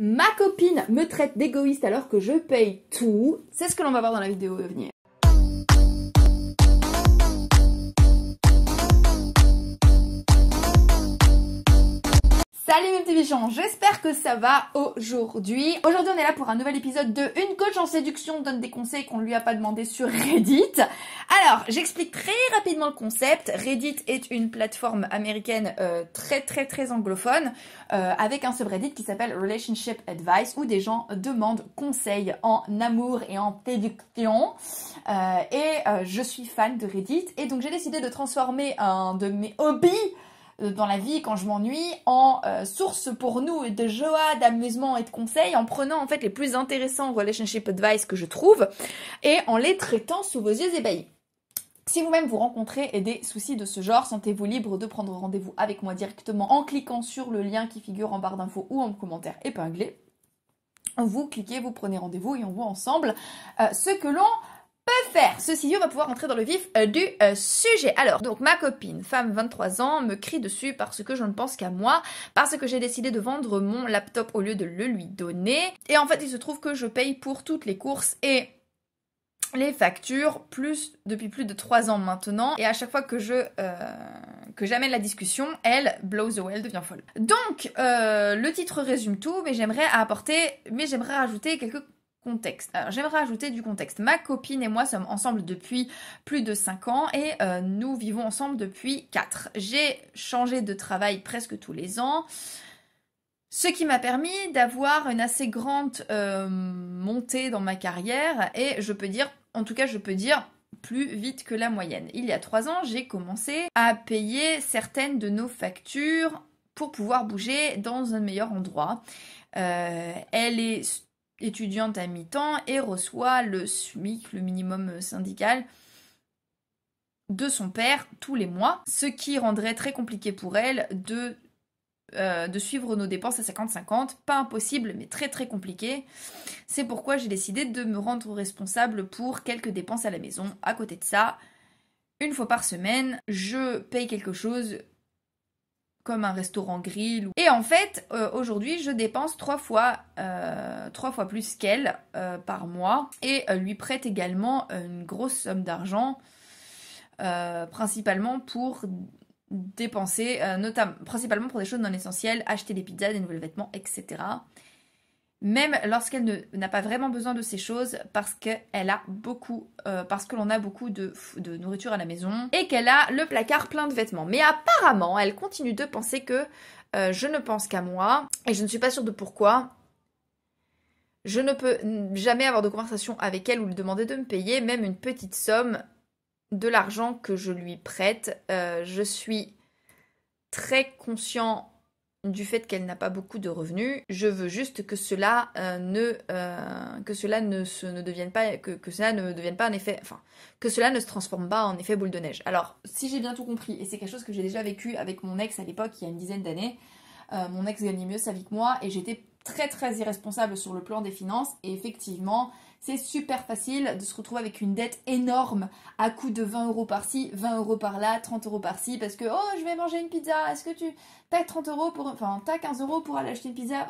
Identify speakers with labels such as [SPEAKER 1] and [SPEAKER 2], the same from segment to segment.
[SPEAKER 1] Ma copine me traite d'égoïste alors que je paye tout. C'est ce que l'on va voir dans la vidéo à venir. Salut mes petits bichons, j'espère que ça va aujourd'hui. Aujourd'hui on est là pour un nouvel épisode de Une coach en séduction donne des conseils qu'on lui a pas demandé sur Reddit. Alors, j'explique très rapidement le concept. Reddit est une plateforme américaine très anglophone avec un subreddit qui s'appelle Relationship Advice où des gens demandent conseils en amour et en séduction. Je suis fan de Reddit et donc j'ai décidé de transformer un de mes hobbies dans la vie quand je m'ennuie en source pour nous de joie, d'amusement et de conseils en prenant en fait les plus intéressants relationship advice que je trouve et en les traitant sous vos yeux ébahis. Si vous-même vous rencontrez des soucis de ce genre, sentez-vous libre de prendre rendez-vous avec moi directement en cliquant sur le lien qui figure en barre d'infos ou en commentaire épinglé. Vous cliquez, vous prenez rendez-vous et on voit ensemble ce que l'on faire. Ceci dit, on va pouvoir entrer dans le vif du sujet. Alors, donc ma copine, femme 23 ans, me crie dessus parce que je ne pense qu'à moi, parce que j'ai décidé de vendre mon laptop au lieu de le lui donner. Et en fait, il se trouve que je paye pour toutes les courses et les factures depuis plus de 3 ans maintenant. Et à chaque fois que j'amène la discussion, elle blows away, elle devient folle. Donc, le titre résume tout, mais j'aimerais rajouter quelques contexte. Alors, j'aimerais ajouter du contexte. Ma copine et moi sommes ensemble depuis plus de 5 ans et nous vivons ensemble depuis 4. J'ai changé de travail presque tous les ans, ce qui m'a permis d'avoir une assez grande montée dans ma carrière et je peux dire plus vite que la moyenne. Il y a 3 ans, j'ai commencé à payer certaines de nos factures pour pouvoir bouger dans un meilleur endroit. Elle est étudiante à mi-temps et reçoit le SMIC, le minimum syndical, de son père tous les mois, ce qui rendrait très compliqué pour elle de suivre nos dépenses à 50-50. Pas impossible, mais très compliqué. C'est pourquoi j'ai décidé de me rendre responsable pour quelques dépenses à la maison. À côté de ça, une fois par semaine, je paye quelque chose comme un restaurant grill. Et en fait, aujourd'hui, je dépense 3 fois plus qu'elle par mois. Et lui prête également une grosse somme d'argent, principalement pour dépenser, principalement pour des choses non essentielles, acheter des pizzas, des nouveaux vêtements, etc. Même lorsqu'elle n'a pas vraiment besoin de ces choses parce que l'on a beaucoup de nourriture à la maison et qu'elle a le placard plein de vêtements. Mais apparemment, elle continue de penser que je ne pense qu'à moi et je ne suis pas sûre de pourquoi. Je ne peux jamais avoir de conversation avec elle ou lui demander de me payer même une petite somme de l'argent que je lui prête. Je suis très conscient du fait qu'elle n'a pas beaucoup de revenus. Je veux juste que cela ne devienne pas se transforme pas en effet boule de neige. Alors, si j'ai bien tout compris, et c'est quelque chose que j'ai déjà vécu avec mon ex à l'époque, il y a une dizaine d'années, mon ex gagnait mieux sa vie que moi et j'étais très irresponsable sur le plan des finances et effectivement, c'est super facile de se retrouver avec une dette énorme à coût de 20 € par-ci, 20 € par-là, 30 € par-ci parce que oh je vais manger une pizza, est-ce que t'as 30 € t'as 15 € pour aller acheter une pizza,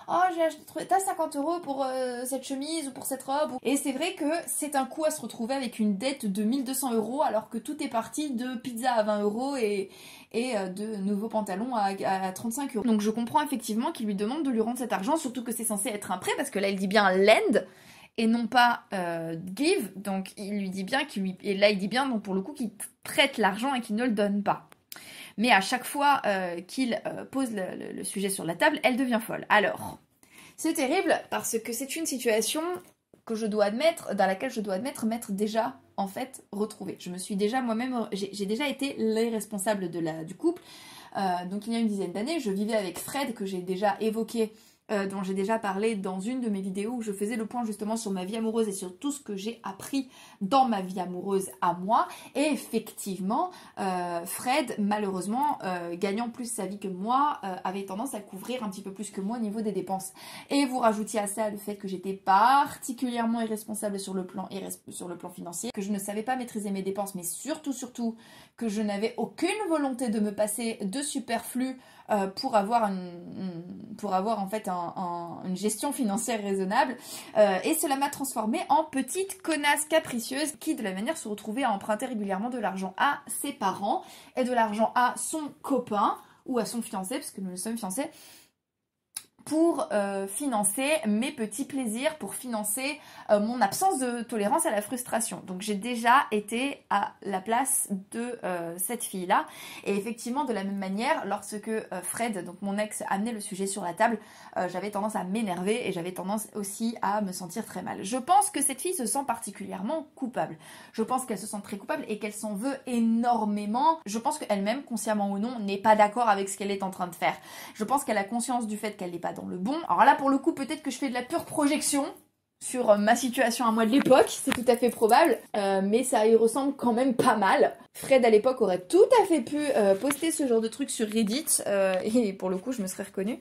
[SPEAKER 1] t'as 50 € pour cette chemise ou pour cette robe. Et c'est vrai que c'est un coup à se retrouver avec une dette de 1200 € alors que tout est parti de pizza à 20 € et de nouveaux pantalons à 35 €. Donc je comprends effectivement qu'il lui demande de lui rendre cet argent, surtout que c'est censé être un prêt parce que là il dit bien lend et non pas give, donc il lui dit bien et là il dit bien donc pour le coup qu'il prête l'argent et qu'il ne le donne pas. Mais à chaque fois qu'il pose le sujet sur la table, elle devient folle. Alors, c'est terrible parce que c'est une situation que dans laquelle je dois admettre m'être déjà en fait retrouvée. Je me suis déjà moi-même, j'ai déjà été l'irresponsable du couple. Donc il y a une dizaine d'années, je vivais avec Fred que j'ai déjà évoqué dont j'ai déjà parlé dans une de mes vidéos où je faisais le point justement sur ma vie amoureuse et sur tout ce que j'ai appris dans ma vie amoureuse à moi. Et effectivement, Fred, malheureusement, gagnant plus sa vie que moi, avait tendance à couvrir un petit peu plus que moi au niveau des dépenses. Et vous rajoutiez à ça le fait que j'étais particulièrement irresponsable sur le plan financier, que je ne savais pas maîtriser mes dépenses, mais surtout que je n'avais aucune volonté de me passer de superflu pour avoir en fait une gestion financière raisonnable. Et cela m'a transformée en petite connasse capricieuse qui de la manière se retrouvait à emprunter régulièrement de l'argent à ses parents et de l'argent à son copain ou à son fiancé, parce que nous sommes fiancés, pour financer mes petits plaisirs, pour financer mon absence de tolérance à la frustration. Donc j'ai déjà été à la place de cette fille-là. Et effectivement, de la même manière, lorsque Fred, donc mon ex, amenait le sujet sur la table, j'avais tendance à m'énerver et j'avais tendance aussi à me sentir très mal. Je pense que cette fille se sent particulièrement coupable. Je pense qu'elle se sent très coupable et qu'elle s'en veut énormément. Je pense qu'elle-même, consciemment ou non, n'est pas d'accord avec ce qu'elle est en train de faire. Je pense qu'elle a conscience du fait qu'elle n'est pas dans le bon. Alors là, pour le coup, peut-être que je fais de la pure projection sur ma situation à moi de l'époque, c'est tout à fait probable, mais ça y ressemble quand même pas mal. Fred, à l'époque, aurait tout à fait pu poster ce genre de truc sur Reddit, et pour le coup, je me serais reconnue.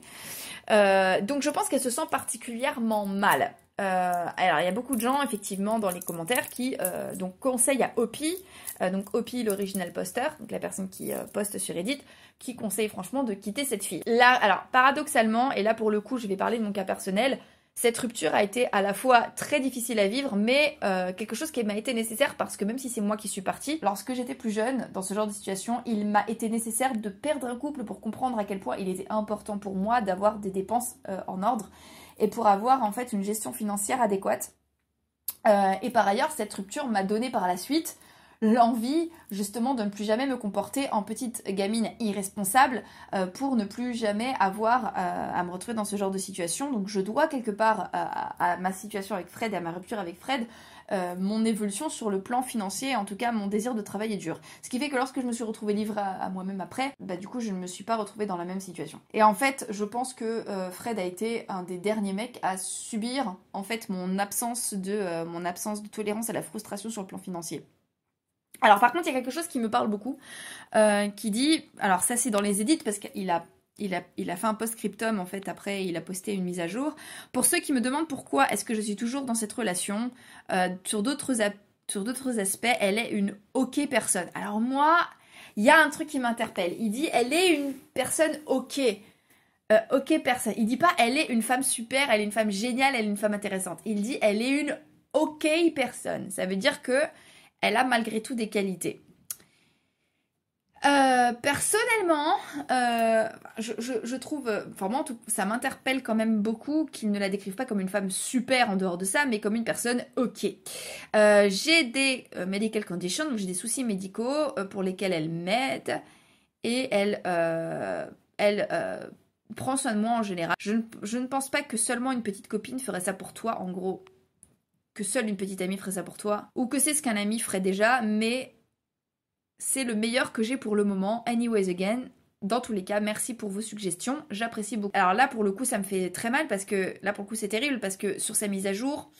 [SPEAKER 1] Donc je pense qu'elle se sent particulièrement mal. Alors il y a beaucoup de gens effectivement dans les commentaires qui donc conseillent à Opie, donc Opie l'original poster, donc la personne qui poste sur Reddit, qui conseille franchement de quitter cette fille. Là, alors paradoxalement, et là pour le coup je vais parler de mon cas personnel, cette rupture a été à la fois très difficile à vivre, mais quelque chose qui m'a été nécessaire parce que même si c'est moi qui suis partie, lorsque j'étais plus jeune, dans ce genre de situation, il m'a été nécessaire de perdre un couple pour comprendre à quel point il était important pour moi d'avoir des dépenses en ordre et pour avoir en fait une gestion financière adéquate. Et par ailleurs, cette rupture m'a donné par la suite l'envie justement de ne plus jamais me comporter en petite gamine irresponsable pour ne plus jamais avoir à me retrouver dans ce genre de situation. Donc je dois quelque part à ma situation avec Fred et à ma rupture avec Fred mon évolution sur le plan financier, en tout cas mon désir de travailler dur. Ce qui fait que lorsque je me suis retrouvée livrée à moi-même après, bah du coup je ne me suis pas retrouvée dans la même situation. Et en fait, je pense que Fred a été un des derniers mecs à subir en fait mon absence de tolérance à la frustration sur le plan financier. Alors par contre, il y a quelque chose qui me parle beaucoup, qui dit, alors ça c'est dans les edits parce qu'il a fait un post-scriptum en fait, après il a posté une mise à jour. Pour ceux qui me demandent pourquoi est-ce que je suis toujours dans cette relation, sur d'autres aspects, elle est une ok personne. Alors moi, il y a un truc qui m'interpelle. Il dit elle est une personne ok. Ok personne. Il dit pas elle est une femme super, elle est une femme géniale, elle est une femme intéressante. Il dit elle est une ok personne. Ça veut dire que elle a malgré tout des qualités. Personnellement, je trouve, enfin moi, ça m'interpelle quand même beaucoup qu'ils ne la décrivent pas comme une femme super en dehors de ça, mais comme une personne ok. J'ai des medical conditions, donc j'ai des soucis médicaux pour lesquels elle m'aide et elle prend soin de moi en général. Je ne pense pas que seulement une petite copine ferait ça pour toi, en gros, que seule une petite amie ferait ça pour toi, ou que c'est ce qu'un ami ferait déjà, mais c'est le meilleur que j'ai pour le moment. Anyways again, dans tous les cas, merci pour vos suggestions, j'apprécie beaucoup. Alors là, pour le coup, ça me fait très mal, parce que là, pour le coup, c'est terrible, parce que sur sa mise à jour,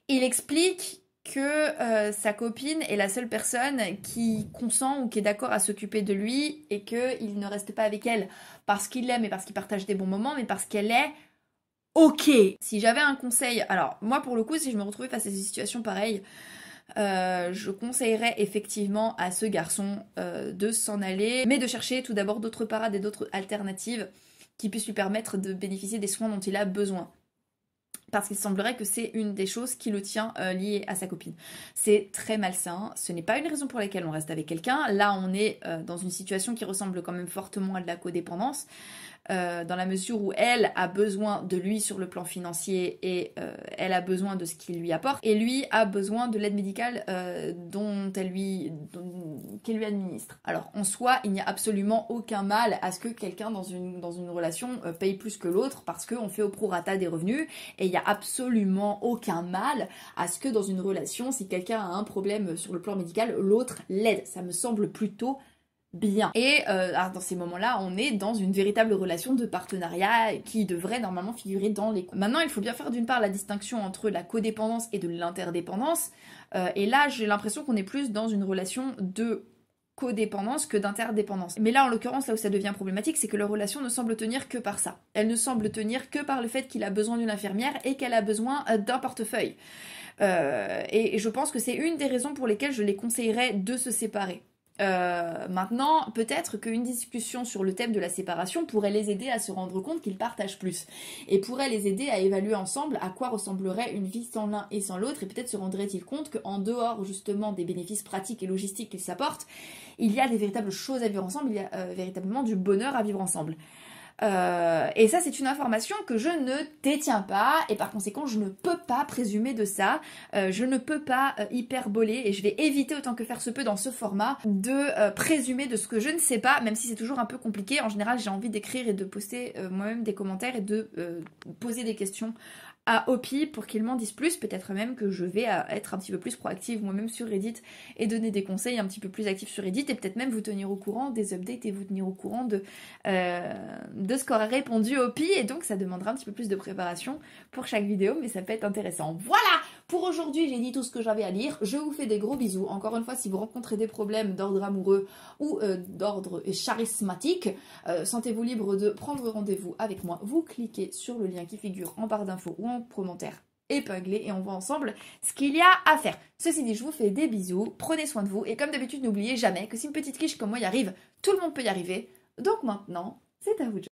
[SPEAKER 1] il explique que sa copine est la seule personne qui consent ou qui est d'accord à s'occuper de lui, et qu'il ne reste pas avec elle parce qu'il l'aime et parce qu'il partage des bons moments, mais parce qu'elle est ok. Si j'avais un conseil, alors moi pour le coup, si je me retrouvais face à des situations pareilles, je conseillerais effectivement à ce garçon de s'en aller, mais de chercher tout d'abord d'autres parades et d'autres alternatives qui puissent lui permettre de bénéficier des soins dont il a besoin. Parce qu'il semblerait que c'est une des choses qui le tient lié à sa copine. C'est très malsain, ce n'est pas une raison pour laquelle on reste avec quelqu'un. Là, on est dans une situation qui ressemble quand même fortement à de la codépendance. Dans la mesure où elle a besoin de lui sur le plan financier et elle a besoin de ce qu'il lui apporte, et lui a besoin de l'aide médicale qu'elle lui administre. Alors en soi, il n'y a absolument aucun mal à ce que quelqu'un dans une relation paye plus que l'autre, parce qu'on fait au prorata des revenus, et il n'y a absolument aucun mal à ce que dans une relation, si quelqu'un a un problème sur le plan médical, l'autre l'aide. Ça me semble plutôt bien. Et dans ces moments-là, on est dans une véritable relation de partenariat qui devrait normalement figurer dans les... Maintenant, il faut bien faire d'une part la distinction entre la codépendance et de l'interdépendance. Et là, j'ai l'impression qu'on est plus dans une relation de codépendance que d'interdépendance. Mais là, en l'occurrence, là où ça devient problématique, c'est que leur relation ne semble tenir que par ça. Elle ne semble tenir que par le fait qu'il a besoin d'une infirmière et qu'elle a besoin d'un portefeuille. Et je pense que c'est une des raisons pour lesquelles je les conseillerais de se séparer. Maintenant, peut-être qu'une discussion sur le thème de la séparation pourrait les aider à se rendre compte qu'ils partagent plus et pourrait les aider à évaluer ensemble à quoi ressemblerait une vie sans l'un et sans l'autre et peut-être se rendraient-ils compte qu'en dehors justement des bénéfices pratiques et logistiques qu'ils s'apportent, il y a des véritables choses à vivre ensemble, il y a véritablement du bonheur à vivre ensemble. Et ça, c'est une information que je ne détiens pas et par conséquent, je ne peux pas présumer de ça. Je ne peux pas hyperboler et je vais éviter autant que faire se peut dans ce format de présumer de ce que je ne sais pas, même si c'est toujours un peu compliqué. En général, j'ai envie d'écrire et de poster moi-même des commentaires et de poser des questions à Opi pour qu'il m'en dise plus, peut-être même que je vais être un petit peu plus proactive moi-même sur Reddit et donner des conseils un petit peu plus actifs sur Reddit et peut-être même vous tenir au courant des updates et vous tenir au courant de ce qu'aura répondu Opi et donc ça demandera un petit peu plus de préparation pour chaque vidéo mais ça peut être intéressant. Voilà! Pour aujourd'hui, j'ai dit tout ce que j'avais à dire. Je vous fais des gros bisous. Encore une fois, si vous rencontrez des problèmes d'ordre amoureux ou d'ordre charismatique, sentez-vous libre de prendre rendez-vous avec moi. Vous cliquez sur le lien qui figure en barre d'infos ou en commentaire épinglé et on voit ensemble ce qu'il y a à faire. Ceci dit, je vous fais des bisous, prenez soin de vous et comme d'habitude, n'oubliez jamais que si une petite quiche comme moi y arrive, tout le monde peut y arriver. Donc maintenant, c'est à vous de jouer.